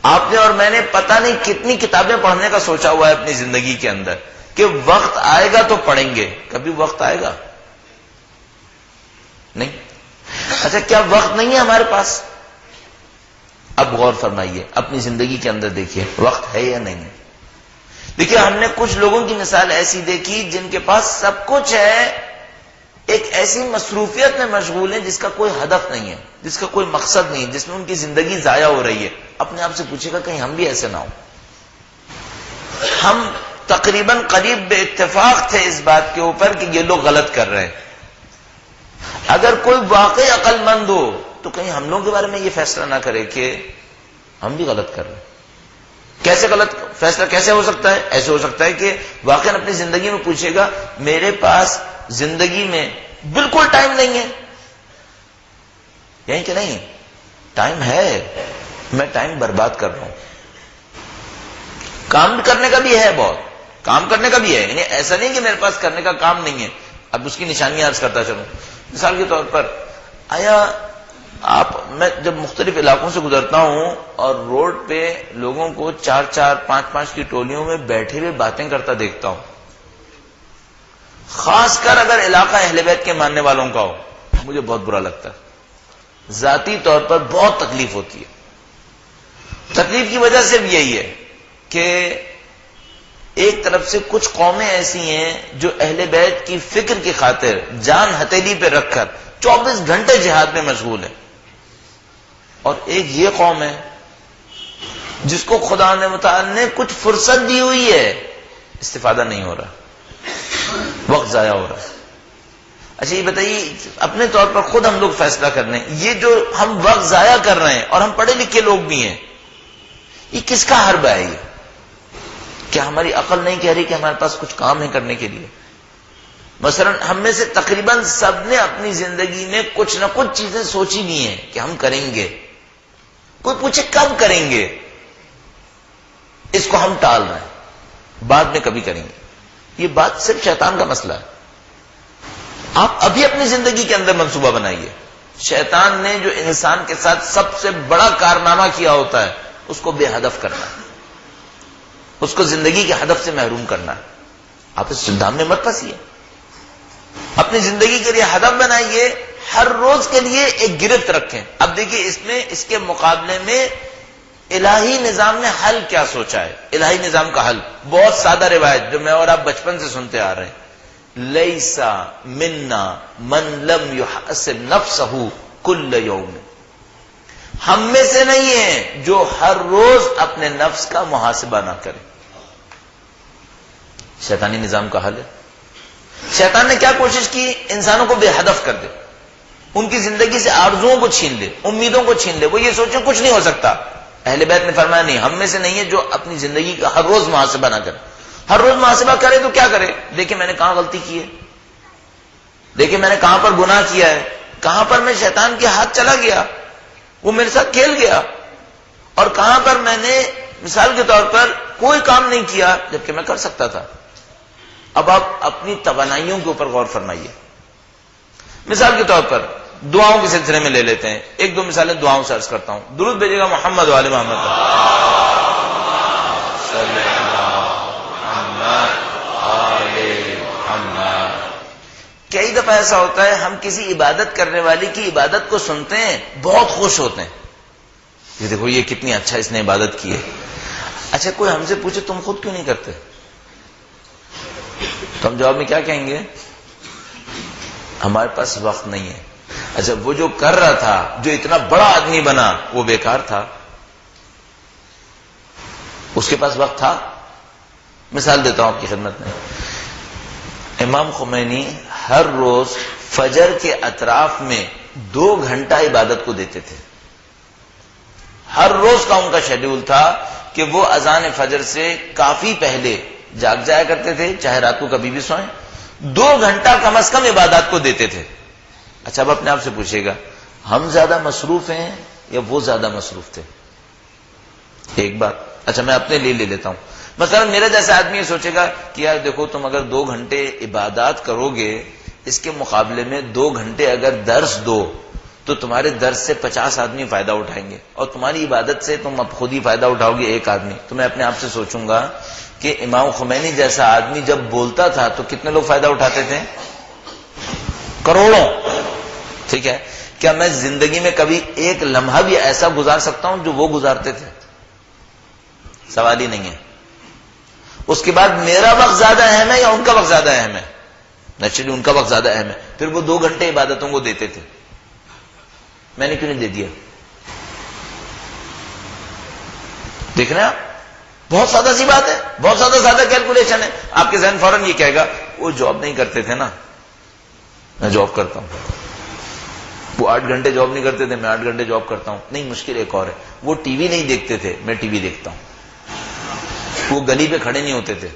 آپ نے اور میں نے پتہ نہیں کتنی کتابیں پڑھنے کا سوچا ہوا ہے اپنی زندگی کے اندر کہ وقت آئے گا تو پڑھیں گے. کبھی وقت آئے گا نہیں. اچھا کیا وقت نہیں ہے ہمارے پاس؟ اب غور فرمائیے, اپنی زندگی کے اندر دیکھیے وقت ہے یا نہیں. دیکھیے ہم نے کچھ لوگوں کی مثال ایسی دیکھی جن کے پاس سب کچھ ہے, ایک ایسی مصروفیت میں مشغول ہیں جس کا کوئی ہدف نہیں ہے, جس کا کوئی مقصد نہیں, جس میں ان کی زندگی ضائع ہو رہی ہے. اپنے آپ سے پوچھے گا کہیں ہم بھی ایسے نہ ہوں. ہم تقریباً قریب بے اتفاق تھے اس بات کے اوپر کہ یہ لوگ غلط کر رہے ہیں. اگر کوئی واقعی عقل مند ہو تو کہیں ہم لوگوں کے بارے میں یہ فیصلہ نہ کرے کہ ہم بھی غلط کر رہے ہیں. کیسے غلط فیصلہ کیسے ہو سکتا ہے؟ ایسے ہو سکتا ہے کہ واقعاً اپنی زندگی میں پوچھے گا میرے پاس زندگی میں بالکل ٹائم نہیں ہے, یعنی کہ نہیں ٹائم ہے, میں ٹائم برباد کر رہا ہوں. کام کرنے کا بھی ہے, بہت کام کرنے کا بھی ہے, یعنی ایسا نہیں کہ میرے پاس کرنے کا کام نہیں ہے. اب اس کی نشانیاں عرض کرتا چلوں. مثال کے طور پر آیا میں جب مختلف علاقوں سے گزرتا ہوں اور روڈ پہ لوگوں کو 4-4 5-5 کی ٹولیوں میں بیٹھے ہوئے باتیں کرتا دیکھتا ہوں, خاص کر اگر علاقہ اہل بیت کے ماننے والوں کا ہو, مجھے بہت برا لگتا ہے. ذاتی طور پر بہت تکلیف ہوتی ہے. تکلیف کی وجہ سے بھی یہی ہے کہ ایک طرف سے کچھ قومیں ایسی ہیں جو اہل بیت کی فکر کی خاطر جان ہتھیلی پہ رکھ کر 24 گھنٹے جہاد میں مشغول ہے, اور ایک یہ قوم ہے جس کو خدا متعال نے کچھ فرصت دی ہوئی ہے, استفادہ نہیں ہو رہا, وقت ضائع ہو رہا ہے. اچھا یہ بتائیے اپنے طور پر خود ہم لوگ فیصلہ کر لیں, یہ جو ہم وقت ضائع کر رہے ہیں اور ہم پڑھے لکھے لوگ بھی ہیں, یہ کس کا حرب ہے؟ یہ کیا ہماری عقل نہیں کہہ رہی کہ ہمارے پاس کچھ کام ہے کرنے کے لیے؟ مثلا ہم میں سے تقریباً سب نے اپنی زندگی میں کچھ نہ کچھ چیزیں سوچی بھی ہیں کہ ہم کریں گے. کوئی پوچھے کب کریں گے, اس کو ہم ٹال رہے ہیں, بعد میں کبھی کریں گے. یہ بات صرف شیطان کا مسئلہ ہے. آپ ابھی اپنی زندگی کے اندر منصوبہ بنائیے. شیطان نے جو انسان کے ساتھ سب سے بڑا کارنامہ کیا ہوتا ہے اس کو بے ہدف کرنا ہے, اس کو زندگی کے ہدف سے محروم کرنا ہے. آپ اس سندھام میں مت پھنسیے, اپنی زندگی کے لیے ہدف بنائیے, ہر روز کے لیے ایک گرفت رکھیں. اب دیکھیے اس میں اس کے مقابلے میں الہی نظام نے حل کیا سوچا ہے. الہی نظام کا حل بہت سادہ روایت جو میں اور آپ بچپن سے سنتے آ رہے ہیں, لیسا منا من لم یحاسب نفسہ کل یوم, ہم میں سے نہیں ہے جو ہر روز اپنے نفس کا محاسبہ نہ کرے. شیطانی نظام کا حل ہے. شیطان نے کیا کوشش کی؟ انسانوں کو بے ہدف کر دے, ان کی زندگی سے آرزوؤں کو چھین لے, امیدوں کو چھین لے. وہ یہ سوچیں کچھ نہیں ہو سکتا. اہل بیت نے فرمایا نہیں, ہم میں سے نہیں ہے جو اپنی زندگی کا ہر روز محاسبہ نہ کرے. ہر روز محاسبہ کرے تو کیا کرے؟ دیکھیں میں نے کہاں غلطی کی ہے, دیکھیں میں نے کہاں پر گناہ کیا ہے, کہاں پر میں شیطان کے ہاتھ چلا گیا, وہ میرے ساتھ کھیل گیا, اور کہاں پر میں نے مثال کے طور پر کوئی کام نہیں کیا جبکہ میں کر سکتا تھا. اب آپ اپنی توانائیوں کے اوپر غور فرمائیے. مثال کے طور پر دعاؤں کے سلسلے میں لے لیتے ہیں, 1-2 مثالیں دعاؤں سے عرض کرتا ہوں. درود بھیجیے گا محمد وآل محمد. کئی دفعہ ایسا ہوتا ہے ہم کسی عبادت کرنے والی کی عبادت کو سنتے ہیں, بہت خوش ہوتے ہیں, یہ دیکھو یہ کتنی اچھا اس نے عبادت کی ہے. اچھا کوئی ہم سے پوچھے تم خود کیوں نہیں کرتے, تو ہم جواب میں کیا کہیں گے؟ ہمارے پاس وقت نہیں ہے. اچھا وہ جو کر رہا تھا, جو اتنا بڑا آدمی بنا, وہ بیکار تھا, اس کے پاس وقت تھا. مثال دیتا ہوں آپ کی خدمت میں. امام خمینی ہر روز فجر کے اطراف میں 2 گھنٹہ عبادت کو دیتے تھے. ہر روز کا ان کا شیڈیول تھا کہ وہ اذان فجر سے کافی پہلے جاگ جایا کرتے تھے, چاہے رات کو کبھی بھی سوئیں, 2 گھنٹہ کم از کم عبادات کو دیتے تھے. اچھا اب اپنے آپ سے پوچھئے گا ہم زیادہ مصروف ہیں یا وہ زیادہ مصروف تھے؟ ایک بات اچھا میں اپنے لیے لے لیتا ہوں. مثلا میرا جیسا آدمی یہ سوچے گا کہ یار دیکھو تم اگر 2 گھنٹے عبادات کرو گے, اس کے مقابلے میں 2 گھنٹے اگر درس دو تو تمہارے درس سے 50 آدمی فائدہ اٹھائیں گے، اور تمہاری عبادت سے تم اب خود ہی فائدہ اٹھاؤ گے ایک آدمی. تو میں اپنے آپ سے سوچوں گا کہ امام خمینی جیسا آدمی جب بولتا تھا تو کتنے لوگ فائدہ اٹھاتے تھے؟ کروڑوں. ٹھیک ہے، کیا میں زندگی میں کبھی ایک لمحہ بھی ایسا گزار سکتا ہوں جو وہ گزارتے تھے؟ سوال ہی نہیں ہے. اس کے بعد میرا وقت زیادہ اہم ہے یا ان کا وقت زیادہ اہم ہے؟ نیچرلی ان کا وقت زیادہ اہم ہے. پھر وہ 2 گھنٹے عبادتوں کو دیتے تھے، میں نے کیوں نہیں دے دیا؟ دیکھ رہے ہیں آپ، بہت سادہ سی بات ہے، بہت سادہ کیلکولیشن ہے. آپ کے ذہن فوراً یہ کہے گا وہ جاب نہیں کرتے تھے نا، میں جاب کرتا ہوں. وہ 8 گھنٹے جاب نہیں کرتے تھے، میں 8 گھنٹے جاب کرتا ہوں. نہیں، مشکل ایک اور ہے، وہ ٹی وی نہیں دیکھتے تھے، میں ٹی وی دیکھتا ہوں. وہ گلی پہ کھڑے نہیں ہوتے تھے،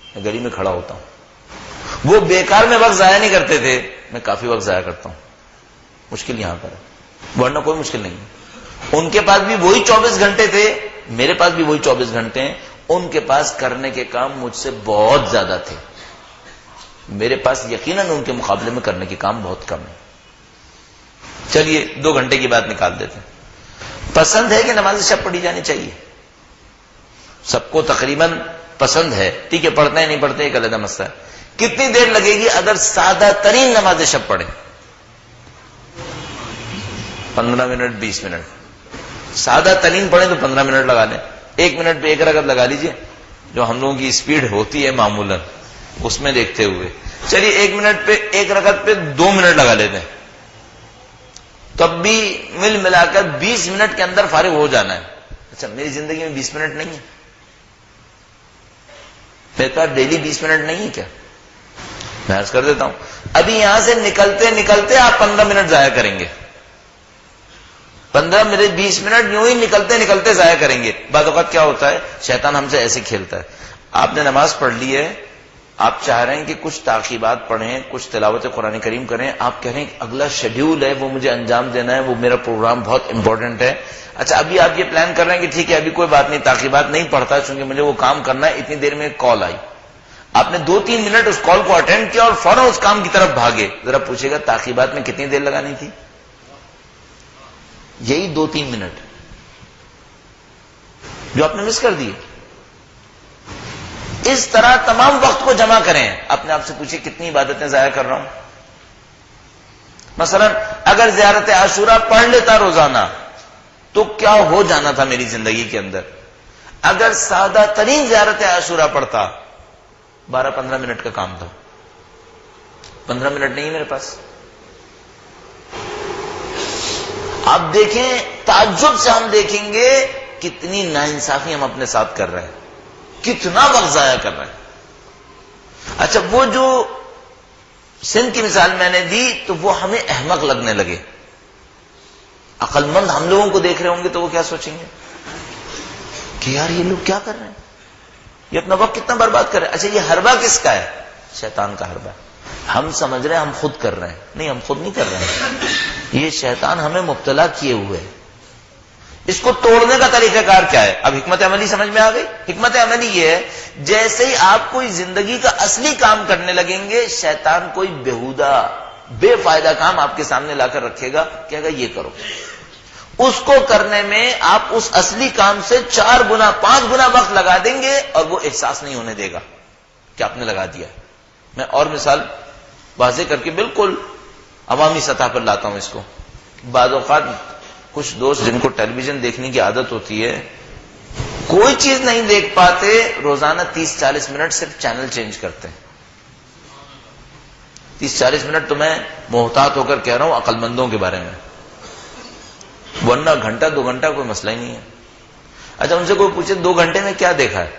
میں گلی میں کھڑا ہوتا ہوں. وہ بیکار میں وقت ضائع نہیں کرتے تھے، میں کافی وقت ضائع کرتا ہوں. مشکل یہاں پر ہے، ورنہ کوئی مشکل نہیں ہے. ان کے پاس بھی وہی 24 گھنٹے تھے، میرے پاس بھی وہی 24 گھنٹے ہیں. ان کے پاس کرنے کے کام مجھ سے بہت زیادہ تھے، میرے پاس یقیناً ان کے مقابلے میں کرنے کے کام بہت کم ہے. چلیے 2 گھنٹے کی بات نکال دیتے ہیں. پسند ہے کہ نماز شب پڑھی جانی چاہیے؟ سب کو تقریباً پسند ہے. ٹھیک ہے، پڑھتے ہیں نہیں پڑھتے ایک علیحدہ مسئلہ ہے. کتنی دیر لگے گی اگر سادہ ترین نماز شب پڑھیں؟ 15 منٹ 20 منٹ. سادہ ترین پڑھیں تو 15 منٹ لگا لیں. 1 منٹ پہ 1 رکعت لگا لیجئے، جو ہم لوگوں کی اسپیڈ ہوتی ہے معمولاً اس میں دیکھتے ہوئے. چلیے 1 منٹ پہ 1 رکعت پہ 2 منٹ لگا لیتے ہیں، تب بھی مل ملا کر 20 منٹ کے اندر فارغ ہو جانا ہے. اچھا، میری زندگی میں 20 منٹ نہیں ہے؟ میرے پاس ڈیلی 20 منٹ نہیں ہے کیا؟ میں عرض کر دیتا ہوں، ابھی یہاں سے نکلتے نکلتے آپ 15 منٹ ضائع کریں گے. 15 منٹ 20 منٹ یوں ہی نکلتے نکلتے ضائع کریں گے. بعض اوقات کیا ہوتا ہے، شیطان ہم سے ایسے کھیلتا ہے. آپ نے نماز پڑھ لی ہے، آپ چاہ رہے ہیں کہ کچھ تعقیبات پڑھیں، کچھ تلاوت قرآن کریم کریں. آپ کہہ رہے ہیں کہ اگلا شیڈیول ہے، وہ مجھے انجام دینا ہے، وہ میرا پروگرام بہت امپورٹنٹ ہے. اچھا، ابھی آپ یہ پلان کر رہے ہیں کہ ٹھیک ہے ابھی کوئی بات نہیں، تعقیبات نہیں پڑھتا چونکہ مجھے وہ کام کرنا ہے. اتنی دیر میں ایک کال آئی، آپ نے 2-3 منٹ اس کال کو اٹینڈ کیا اور فوراً اس کام کی طرف بھاگے. ذرا پوچھے گا تعقیبات میں کتنی دیر لگانی تھی؟ یہی 2-3 منٹ جو آپ نے مس کر دیے. اس طرح تمام وقت کو جمع کریں. اپنے آپ سے پوچھیں کتنی عبادتیں ضائع کر رہا ہوں. مثلا اگر زیارت عاشورہ پڑھ لیتا روزانہ تو کیا ہو جانا تھا میری زندگی کے اندر. اگر سادہ ترین زیارت عاشورہ پڑھتا 12-15 منٹ کا کام تھا. 15 منٹ نہیں ہے میرے پاس. آپ دیکھیں، تعجب سے ہم دیکھیں گے کتنی ناانصافی ہم اپنے ساتھ کر رہے ہیں، کتنا وقت ضائع کر رہے ہیں. اچھا، وہ جو سندھ کی مثال میں نے دی تو وہ ہمیں احمق لگنے لگے. عقل مند ہم لوگوں کو دیکھ رہے ہوں گے تو وہ کیا سوچیں گے کہ یار یہ لوگ کیا کر رہے ہیں، یہ اپنا وقت کتنا برباد کر رہے ہیں. اچھا، یہ حربہ کس کا ہے؟ شیطان کا حربہ. ہم سمجھ رہے ہیں ہم خود کر رہے ہیں، نہیں، ہم خود نہیں کر رہے ہیں، یہ شیطان ہمیں مبتلا کیے ہوئے. اس کو توڑنے کا طریقہ کار کیا ہے؟ اب حکمت عملی سمجھ میں آ گئی. حکمت عملی یہ ہے، جیسے ہی آپ کوئی زندگی کا اصلی کام کرنے لگیں گے، شیطان کوئی بےہودہ بے فائدہ کام آپ کے سامنے لا کر رکھے گا، کہے گا یہ کرو. اس کو کرنے میں آپ اس اصلی کام سے 4 گنا 5 گنا وقت لگا دیں گے اور وہ احساس نہیں ہونے دے گا کہ آپ نے لگا دیا. میں اور مثال واضح کر کے بالکل عوامی سطح پر لاتا ہوں اس کو. بعض اوقات کچھ دوست جن کو ٹیلی ویژن دیکھنے کی عادت ہوتی ہے، کوئی چیز نہیں دیکھ پاتے، روزانہ 30-40 منٹ صرف چینل چینج کرتے ہیں. 30-40 منٹ تو میں محتاط ہو کر کہہ رہا ہوں عقل مندوں کے بارے میں، ورنہ گھنٹہ 2 گھنٹہ کوئی مسئلہ ہی نہیں ہے. اچھا، ان سے کوئی پوچھے 2 گھنٹے میں کیا دیکھا ہے؟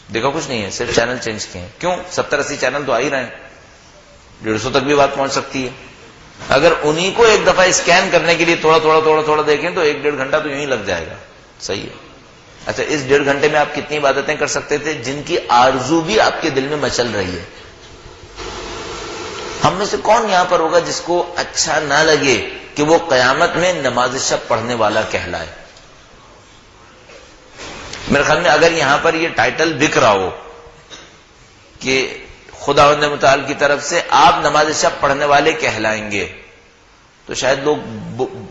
دیکھا کچھ نہیں ہے، صرف چینل چینج کیے ہیں. کیوں؟ 70-80 چینل تو آ ہی رہے ہیں، 150 تک بھی بات پہنچ سکتی ہے. اگر انہی کو ایک دفعہ اسکین کرنے کے لیے تھوڑا دیکھیں تو 1-1.5 گھنٹہ تو یوں ہی لگ جائے گا. صحیح ہے. اچھا، اس 1.5 گھنٹے میں آپ کتنی عبادتیں کر سکتے تھے جن کی آرزو بھی آپ کے دل میں مچل رہی ہے؟ ہم میں سے کون یہاں پر ہوگا جس کو اچھا نہ لگے کہ وہ قیامت میں نماز شب پڑھنے والا کہلائے؟ میرے خیال میں اگر یہاں پر یہ ٹائٹل بک رہا ہو کہ خداوند متعال کی طرف سے آپ نماز شب پڑھنے والے کہلائیں گے، تو شاید لوگ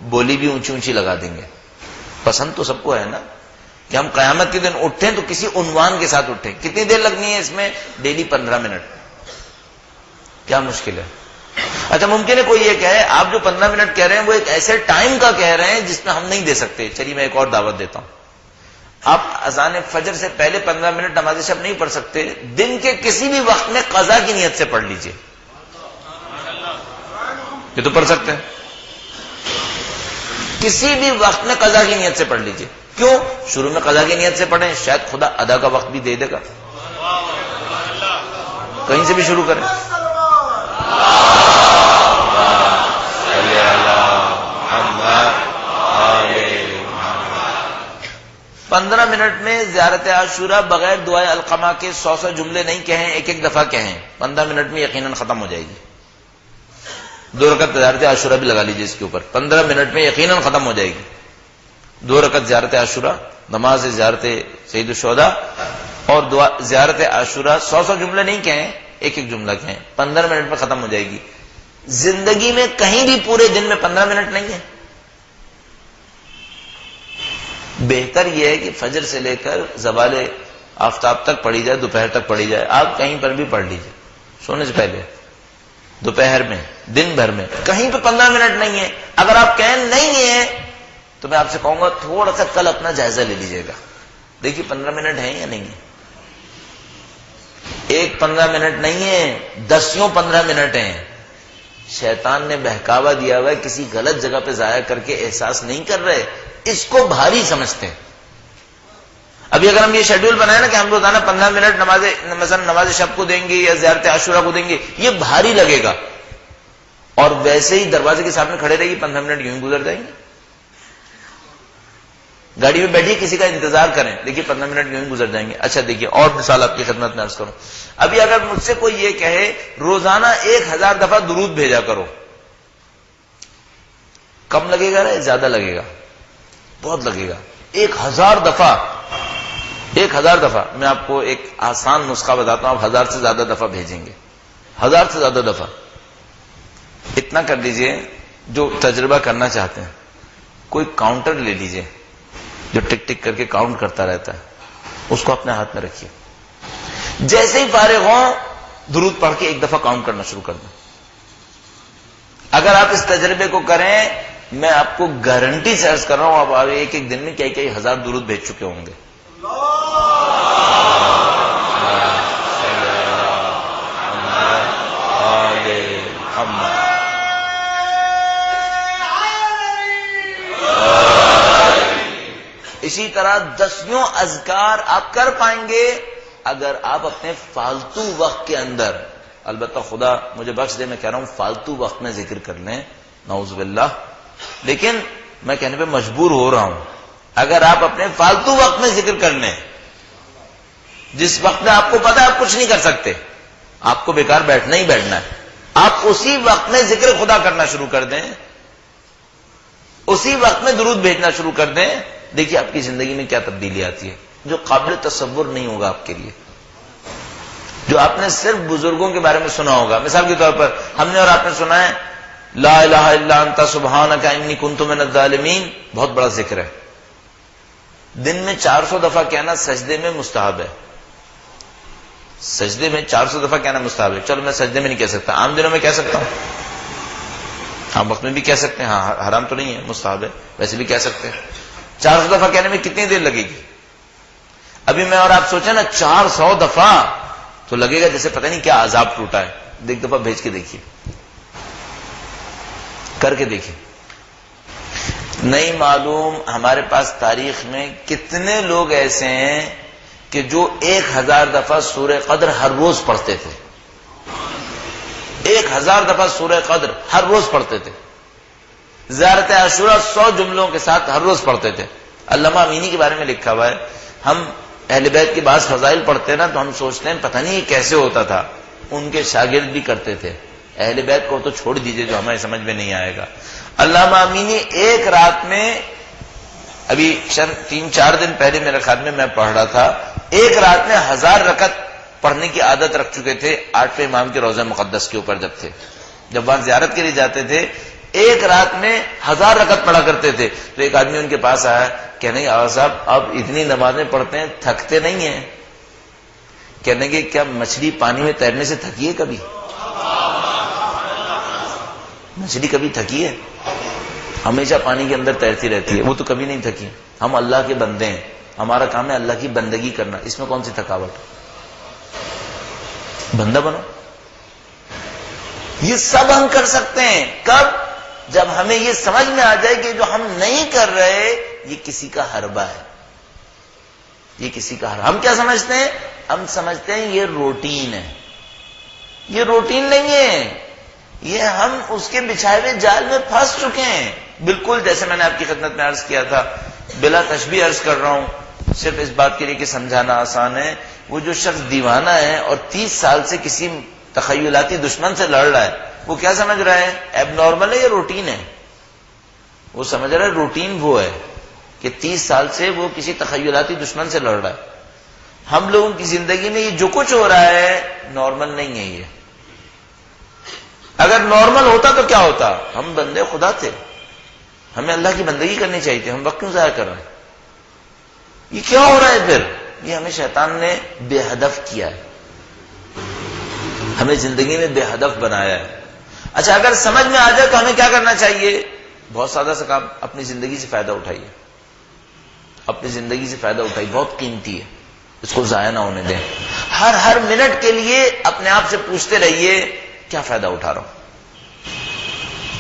بولی بھی اونچی اونچی لگا دیں گے. پسند تو سب کو ہے نا کہ ہم قیامت کے دن اٹھیں تو کسی عنوان کے ساتھ اٹھیں. کتنی دیر لگنی ہے اس میں؟ Daily 15 minute. کیا مشکل ہے؟ اچھا ممکن ہے کوئی یہ کہے آپ جو 15 منٹ کہہ رہے ہیں وہ ایک ایسے ٹائم کا کہہ رہے ہیں جس میں ہم نہیں دے سکتے. چلیے میں ایک اور دعوت دیتا ہوں. آپ اذان فجر سے پہلے 15 منٹ نماز شب نہیں پڑھ سکتے، دن کے کسی بھی وقت میں قضا کی نیت سے پڑھ لیجئے. یہ تو پڑھ سکتے ہیں. کسی بھی وقت میں قضا کی نیت سے پڑھ لیجئے. کیوں؟ شروع میں قضا کی نیت سے پڑھیں، شاید خدا ادا کا وقت بھی دے دے گا. کہیں سے بھی شروع کریں. 15 منٹ میں زیارت عاشورہ بغیر دعائے القمہ کے 100 جملے نہیں کہیں، ایک ایک دفعہ کہیں. 15 منٹ میں یقیناً ختم ہو جائے گی. 2 رکعت زیارت عاشورہ بھی لگا لیجیے اس کے اوپر. 15 منٹ میں یقیناً ختم ہو جائے گی. 2 رکعت زیارت عاشورہ، نماز زیارت سید الشہداء اور دعا زیارت عاشورہ. 100 جملے نہیں کہیں، ایک ایک جملہ کہیں. 15 منٹ میں ختم ہو جائے گی. زندگی میں کہیں بھی پورے دن میں 15 منٹ نہیں ہے. بہتر یہ ہے کہ فجر سے لے کر زوال آفتاب تک پڑھی جائے، دوپہر تک پڑھی جائے. آپ کہیں پر بھی پڑھ لیجیے، سونے سے پہلے، دوپہر میں، دن بھر میں. کہیں پہ 15 منٹ نہیں ہے. اگر آپ کہیں نہیں ہے تو میں آپ سے کہوں گا تھوڑا سا کل اپنا جائزہ لے لیجیے گا. دیکھیے 15 منٹ ہے یا نہیں ہے. ایک 15 منٹ نہیں ہے، 10 15 منٹ ہیں. شیطان نے بہکاوا دیا ہوا ہے، کسی غلط جگہ پہ ضائع کر کے احساس نہیں کر رہے، اس کو بھاری سمجھتے ہیں. ابھی اگر ہم یہ شیڈول بنائیں نا کہ ہم روزانہ 15 منٹ مثلا نماز شب کو دیں گے یا زیارت عاشورہ کو دیں گے، یہ بھاری لگے گا. اور ویسے ہی دروازے کے سامنے کھڑے رہے گی، 15 منٹ یوں ہی گزر جائیں گے. گاڑی میں بیٹھیے، کسی کا انتظار کریں، دیکھیے 15 منٹ یوں ہی گزر جائیں گے. اچھا دیکھیے اور مثال آپ کی خدمت میں عرض کروں. ابھی اگر مجھ سے کوئی یہ کہے روزانہ 1000 دفعہ درود بھیجا کرو، کم لگے گا نا زیادہ لگے گا؟ بہت لگے گا. 1000 دفعہ، 1000 دفعہ. میں آپ کو ایک آسان نسخہ بتاتا ہوں، آپ 1000 سے زیادہ دفعہ بھیجیں گے. 1000 سے زیادہ دفعہ. اتنا کر لیجئے، جو تجربہ کرنا چاہتے ہیں کوئی کاؤنٹر لے لیجئے جو ٹک ٹک کر کے کاؤنٹ کرتا رہتا ہے، اس کو اپنے ہاتھ میں رکھیے. جیسے ہی فارغ ہوں درود پڑھ کے ایک دفعہ کاؤنٹ کرنا شروع کر دیں. اگر آپ اس تجربے کو کریں، میں آپ کو گارنٹی سے عرض کر رہا ہوں، آپ ایک ایک دن میں کئی ہزار درود بھیج چکے ہوں گے. اسی طرح 10 اذکار آپ کر پائیں گے اگر آپ اپنے فالتو وقت کے اندر، البتہ خدا مجھے بخش دے میں کہہ رہا ہوں فالتو وقت میں ذکر کر لیں، نعوذ باللہ، لیکن میں کہنے پہ مجبور ہو رہا ہوں. اگر آپ اپنے فالتو وقت میں ذکر کر لیں، جس وقت میں آپ کو پتا ہے آپ کچھ نہیں کر سکتے، آپ کو بیکار بیٹھنا ہی بیٹھنا ہے، آپ اسی وقت میں ذکر خدا کرنا شروع کر دیں، اسی وقت میں درود بھیجنا شروع کر دیں. دیکھیے آپ کی زندگی میں کیا تبدیلی آتی ہے جو قابل تصور نہیں ہوگا آپ کے لیے، جو آپ نے صرف بزرگوں کے بارے میں سنا ہوگا. مثال کے طور پر ہم نے اور آپ نے سنا ہے لا الہ الا انت سبحانک انی کنت من الظالمین، بہت بڑا ذکر ہے. دن میں 400 دفعہ کہنا سجدے میں مستحب ہے. سجدے میں 400 دفعہ کہنا مستحب ہے. چلو میں سجدے میں نہیں کہہ سکتا، عام دنوں میں کہہ سکتا ہوں، عام وقت میں بھی کہہ سکتے ہیں، ہاں حرام تو نہیں ہے، مستحب ہے، ویسے بھی کہہ سکتے ہیں. 400 دفعہ کہنے میں کتنی دیر لگے گی؟ ابھی میں اور آپ سوچیں نا 400 دفعہ تو لگے گا جیسے پتہ نہیں کیا عذاب ٹوٹا ہے. ایک دفعہ بھیج کے دیکھیے، کر کے دیکھیے. نہیں معلوم ہمارے پاس تاریخ میں کتنے لوگ ایسے ہیں کہ جو 1000 دفعہ سورہ قدر ہر روز پڑھتے تھے. 1000 دفعہ سورہ قدر ہر روز پڑھتے تھے. زیارت عاشورہ 100 جملوں کے ساتھ ہر روز پڑھتے تھے. علامہ امینی کے بارے میں لکھا ہوا ہے، ہم اہل بیت کے بعض فضائل پڑھتے ہیں نا تو ہم سوچتے ہیں پتہ نہیں یہ کیسے ہوتا تھا. ان کے شاگرد بھی کرتے تھے. اہل بیت کو تو چھوڑ دیجئے جو ہمیں سمجھ میں نہیں آئے گا. علامہ امینی ایک رات میں، ابھی 3-4 دن پہلے میرے خیال میں پڑھ رہا تھا، ایک رات میں 1000 رکعت پڑھنے کی عادت رکھ چکے تھے 8ویں امام کے روضہ مقدس کے اوپر جب تھے. جب وہاں زیارت کے لیے جاتے تھے ایک رات میں 1000 رکعت پڑھا کرتے تھے. تو ایک آدمی ان کے پاس آیا کہنے کہ آغا صاحب آپ اتنی نمازیں پڑھتے ہیں تھکتے نہیں ہیں؟ کہنے کہ کیا مچھلی پانی میں تیرنے سے تھکی ہے کبھی؟ مچھلی کبھی تھکی ہے؟ ہمیشہ پانی کے اندر تیرتی رہتی ہے، وہ تو کبھی نہیں تھکی. ہم اللہ کے بندے ہیں، ہمارا کام ہے اللہ کی بندگی کرنا، اس میں کون سی تھکاوٹ؟ بندہ بنو. یہ سب ہم کر سکتے ہیں. کب؟ جب ہمیں یہ سمجھ میں آ جائے کہ جو ہم نہیں کر رہے یہ کسی کا حربہ ہے، یہ کسی کا حربہ. ہم کیا سمجھتے ہیں؟ ہم سمجھتے ہیں یہ روٹین ہے. یہ روٹین نہیں ہے، یہ ہم اس کے بچھائے ہوئے جال میں پھنس چکے ہیں. بالکل جیسے میں نے آپ کی خدمت میں عرض کیا تھا، بلا تشبیہ عرض کر رہا ہوں صرف اس بات کے لیے کہ سمجھانا آسان ہے. وہ جو شخص دیوانہ ہے اور 30 سال سے کسی تخیلاتی دشمن سے لڑ رہا ہے، وہ کیا سمجھ رہا ہے؟ ایب نارمل ہے یا روٹین ہے؟ وہ سمجھ رہا ہے روٹین وہ ہے کہ 30 سال سے وہ کسی تخیلاتی دشمن سے لڑ رہا ہے. ہم لوگوں کی زندگی میں یہ جو کچھ ہو رہا ہے نارمل نہیں ہے. یہ اگر نارمل ہوتا تو کیا ہوتا؟ ہم بندے خدا تھے، ہمیں اللہ کی بندگی کرنی چاہیے تھی. ہم وقت کیوں ضائع کر رہے ہیں؟ یہ کیا ہو رہا ہے پھر؟ یہ ہمیں شیطان نے بے ہدف کیا ہے، ہمیں زندگی میں بے ہدف بنایا ہے. اچھا اگر سمجھ میں آ جائے تو ہمیں کیا کرنا چاہیے؟ بہت سادہ سا کام، اپنی زندگی سے فائدہ اٹھائیے. اپنی زندگی سے فائدہ اٹھائیے، بہت قیمتی ہے، اس کو ضائع نہ ہونے دیں. ہر منٹ کے لیے اپنے آپ سے پوچھتے رہیے کیا فائدہ اٹھا رہا ہوں،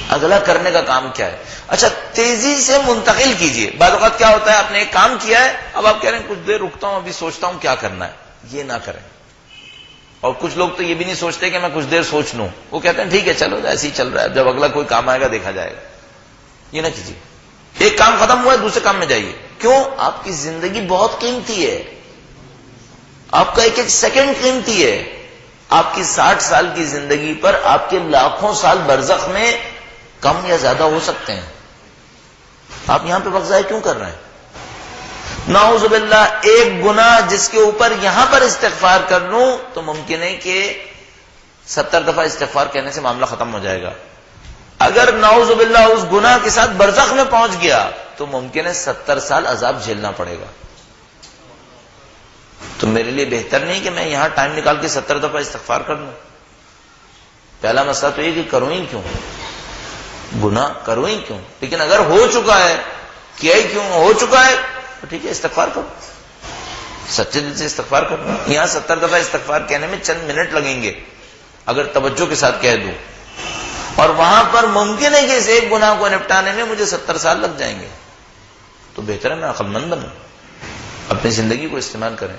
اگلا کرنے کا کام کیا ہے. اچھا تیزی سے منتقل کیجئے. بعض اوقات کیا ہوتا ہے آپ نے ایک کام کیا ہے، اب آپ کہہ رہے ہیں کچھ دیر رکتا ہوں ابھی سوچتا ہوں کیا کرنا ہے. یہ نہ کریں. اور کچھ لوگ تو یہ بھی نہیں سوچتے کہ میں کچھ دیر سوچ لوں، وہ کہتے ہیں ٹھیک ہے چلو ایسے ہی چل رہا ہے، جب اگلا کوئی کام آئے گا دیکھا جائے گا. یہ نہ کیجیے. ایک کام ختم ہوا ہے دوسرے کام میں جائیے. کیوں؟ آپ کی زندگی بہت قیمتی ہے، آپ کا ایک ایک سیکنڈ قیمتی ہے. آپ کی 60 سال کی زندگی پر آپ کے لاکھوں سال برزخ میں کم یا زیادہ ہو سکتے ہیں. آپ یہاں پہ وقت ضائع کیوں کر رہے ہیں؟ نعوذ باللہ ایک گناہ جس کے اوپر یہاں پر استغفار کر لوں تو ممکن ہے کہ 70 دفعہ استغفار کہنے سے معاملہ ختم ہو جائے گا. اگر نعوذ باللہ اس گناہ کے ساتھ برزخ میں پہنچ گیا تو ممکن ہے 70 سال عذاب جھیلنا پڑے گا. تو میرے لیے بہتر نہیں کہ میں یہاں ٹائم نکال کے 70 دفعہ استغفار کر لوں. پہلا مسئلہ تو یہ کہ کروں ہی کیوں، گناہ کروں ہی کیوں. لیکن اگر ہو چکا ہے، کیا ہی کیوں، ہو چکا ہے تو ٹھیک ہے استغفار کرو، سچے دل سے استغفار کرو. یہاں 70 دفعہ استغفار کہنے میں چند منٹ لگیں گے اگر توجہ کے ساتھ کہہ دوں، اور وہاں پر ممکن ہے کہ اس ایک گناہ کو نپٹانے میں مجھے 70 سال لگ جائیں گے. تو بہتر ہے میں عقل مند بنوں، اپنی زندگی کو استعمال کریں.